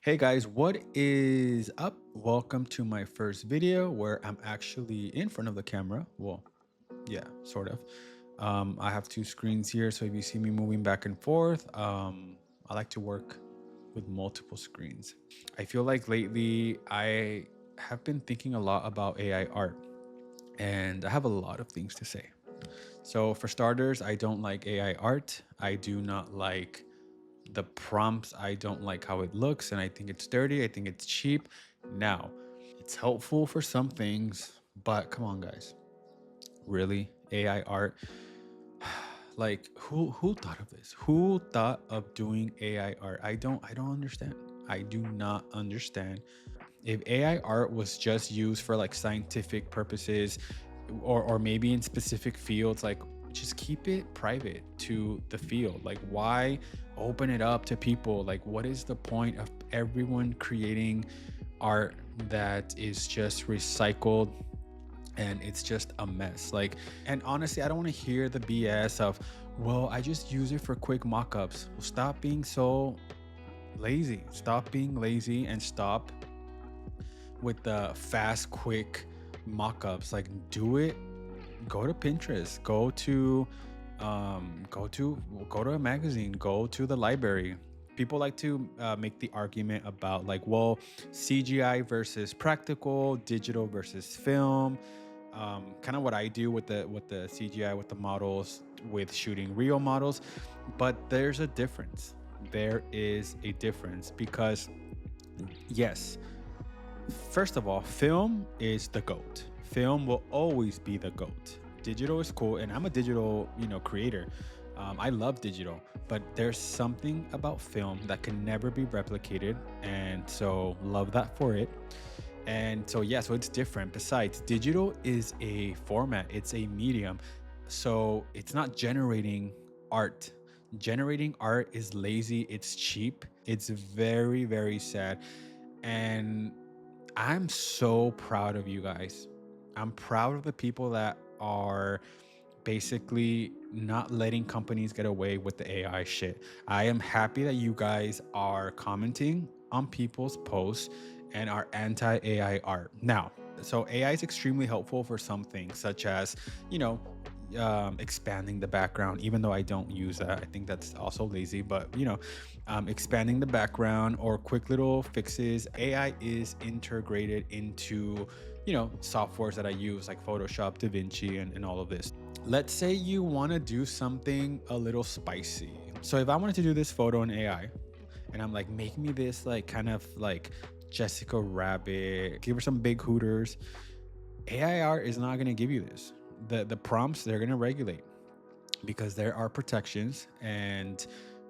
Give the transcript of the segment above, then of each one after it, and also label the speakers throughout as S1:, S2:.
S1: Hey guys, what is up? Welcome to my first video where I'm actually in front of the camera. Well, yeah, sort of. I have two screens here, so if you see me moving back and forth, I like to work with multiple screens. I feel like lately I have been thinking a lot about AI art, and I have a lot of things to say. So, for starters, I don't like AI art. I do not like the prompts. I don't like how it looks, and I think it's dirty. I think it's cheap. Now, it's helpful for some things, but come on, guys. Really? AI art? Like who thought of this? Who thought of doing AI art? I don't understand. I do not understand. If AI art was just used for like scientific purposes or maybe in specific fields, like just keep it private to the field. Like why open it up to people? Like what is the point of everyone creating art that is just recycled and it's just a mess? Like, and honestly, I don't want to hear the BS of, well, I just use it for quick mock-ups. Well, stop being so lazy. Stop being lazy and stop with the fast, quick mock-ups. Like, do it. Go to Pinterest. Go to a magazine. Go to the library. People like to make the argument about like, well, CGI versus practical, digital versus film. Kind of what I do with the CGI with the models with shooting real models, but there's a difference. There is a difference because yes, first of all, film is the GOAT. Film will always be the GOAT. Digital is cool, and I'm a digital, creator. I love digital, but there's something about film that can never be replicated, and so love that for it. And so yeah, so it's different. Besides, digital is a format, it's a medium, so it's not generating art. Generating art is lazy, it's cheap, it's very, very sad. And I'm so proud of you guys. I'm proud of the people that are basically not letting companies get away with the AI shit. I am happy that you guys are commenting on people's posts and are anti AI art. Now, so AI is extremely helpful for some things, such as, you know, expanding the background, even though I don't use that. I think that's also lazy, but expanding the background or quick little fixes. AI is integrated into, softwares that I use like Photoshop, DaVinci, and all of this. Let's say you want to do something a little spicy. So if I wanted to do this photo in AI and I'm like, make me this like kind of like Jessica Rabbit, give her some big hooters. AI art is not going to give you this. The prompts, they're going to regulate because there are protections and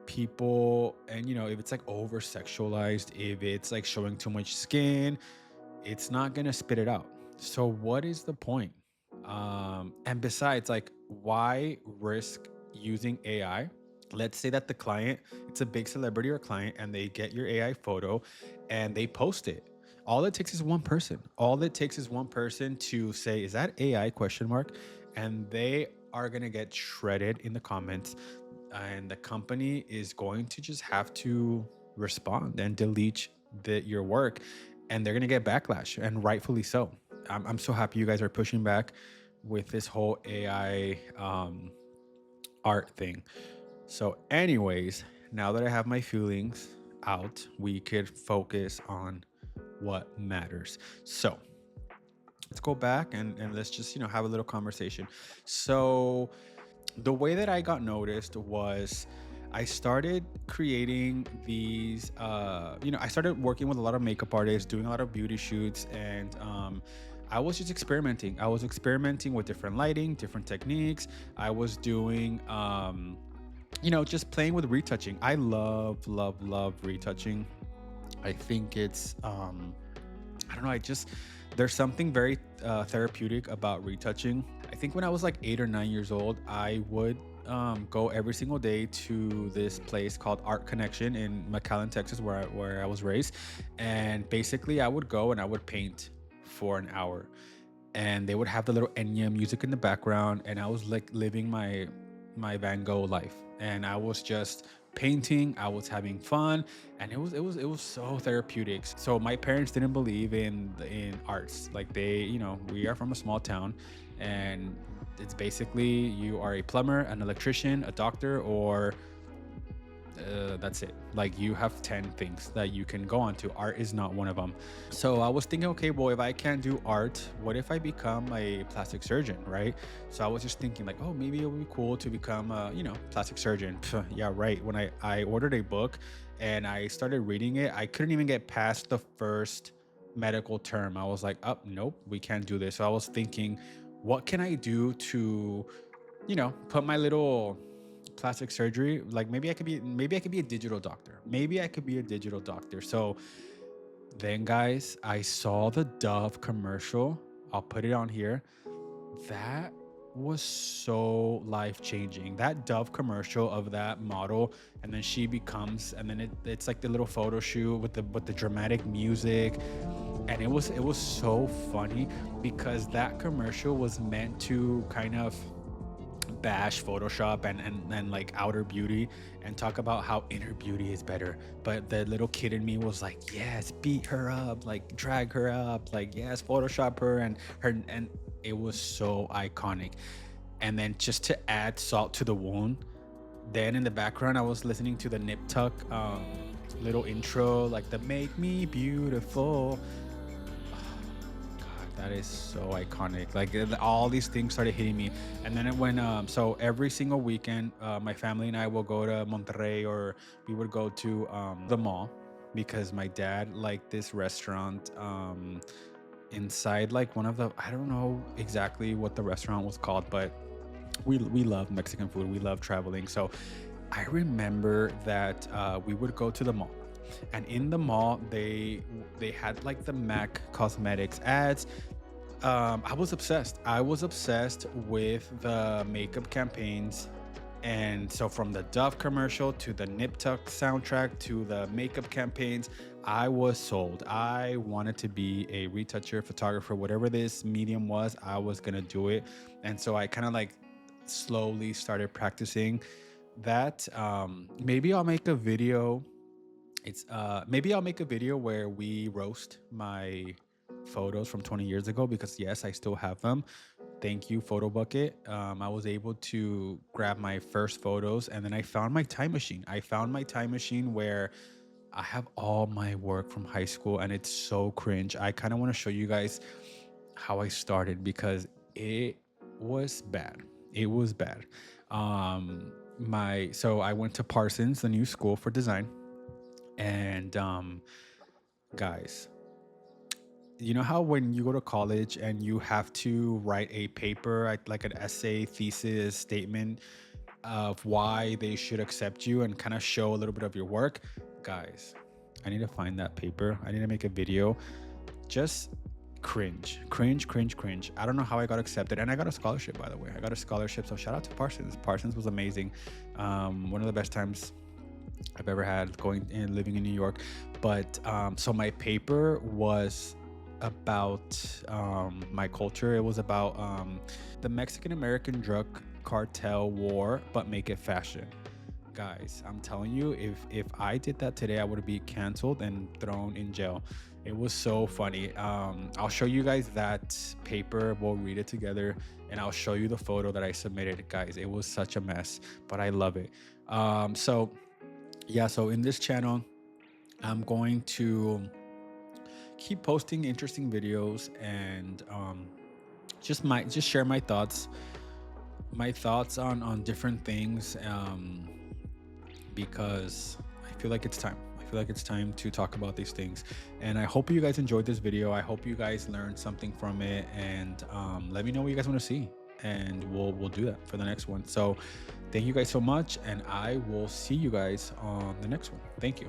S1: people, and if it's like over sexualized, if it's like showing too much skin, it's not going to spit it out. So what is the point? And besides, like, why risk using AI? Let's say that the client, it's a big celebrity or client, and they get your AI photo and they post it. All it takes is one person. All it takes is one person to say, "Is that AI?" question mark, and they are gonna get shredded in the comments, and the company is going to just have to respond and delete your work, and they're gonna get backlash, and rightfully so. I'm so happy you guys are pushing back with this whole AI art thing. So, anyways, now that I have my feelings out, we could focus on what matters. So, let's go back and let's just, have a little conversation. So, the way that I got noticed was I started creating these, I started working with a lot of makeup artists, doing a lot of beauty shoots, and I was just experimenting. I was experimenting with different lighting, different techniques. I was doing, just playing with retouching. I love retouching. I think it's, I don't know, there's something very therapeutic about retouching. I think when I was like 8 or 9 years old, I would go every single day to this place called Art Connection in McAllen, Texas, where I was raised. And basically, I would go and I would paint for an hour. And they would have the little Enya music in the background, and I was like living my Van Gogh life. And I was just painting, I was having fun, and it was so therapeutic. So my parents didn't believe in arts. Like they, we are from a small town, and it's basically you are a plumber, an electrician, a doctor, or that's it. Like you have 10 things that you can go on to. Art is not one of them. So I was thinking, okay, well, if I can't do art, what if I become a plastic surgeon, right? So I was just thinking, like, oh, maybe it would be cool to become a, plastic surgeon. Yeah, right. When I ordered a book and I started reading it, I couldn't even get past the first medical term. I was like, oh, nope, we can't do this. So I was thinking, what can I do to, put my little plastic surgery, like maybe I could be a digital doctor, maybe I could be a digital doctor. So then, guys, I saw the Dove commercial. I'll put it on here. That was so life changing. That Dove commercial of that model, and then she becomes, and then it's like the little photo shoot with the dramatic music, and it was so funny because that commercial was meant to kind of bash Photoshop and like outer beauty and talk about how inner beauty is better. But the little kid in me was like, yes, beat her up, like drag her up, like yes, Photoshop her and it was so iconic. And then just to add salt to the wound, then in the background I was listening to the Nip Tuck little intro, like the Make Me Beautiful. God, that is so iconic. Like all these things started hitting me, and then it went. So every single weekend, my family and I will go to Monterrey, or we would go to the mall, because my dad liked this restaurant inside like one of the. I don't know exactly what the restaurant was called, but we love Mexican food. We love traveling, so I remember that we would go to the mall, and in the mall they had like the Mac Cosmetics ads. I was obsessed. I was obsessed with the makeup campaigns. And so from the Dove commercial to the Nip Tuck soundtrack to the makeup campaigns, I was sold. I wanted to be a retoucher, photographer, whatever this medium was, I was gonna do it. And so I kind of like slowly started practicing that. Maybe I'll make a video. It's maybe I'll make a video where we roast my photos from 20 years ago, because yes, I still have them. Thank you, Photo Bucket. I was able to grab my first photos, and then I found my time machine. I found my time machine where I have all my work from high school, and it's so cringe. I kind of want to show you guys how I started, because it was bad. It was bad. My So I went to Parsons, the new school for design, and guys, you know how when you go to college and you have to write a paper, like an essay, thesis, statement of why they should accept you and kind of show a little bit of your work? Guys, I need to find that paper. I need to make a video. Just cringe, cringe, cringe, cringe. I don't know how I got accepted, and I got a scholarship, by the way. I got a scholarship, so shout out to Parsons. Parsons was amazing. One of the best times I've ever had going and living in New York. But so my paper was about my culture. It was about the Mexican American drug cartel war, but make it fashion. Guys, I'm telling you, if I did that today, I would be canceled and thrown in jail. It was so funny. I'll show you guys that paper. We'll read it together, and I'll show you the photo that I submitted. Guys, it was such a mess, but I love it. So yeah, so in this channel, I'm going to keep posting interesting videos, and just share my thoughts on different things, because I feel like it's time. I feel like it's time to talk about these things, and I hope you guys enjoyed this video. I hope you guys learned something from it, and let me know what you guys want to see, and we'll do that for the next one. So thank you guys so much, and I will see you guys on the next one. Thank you.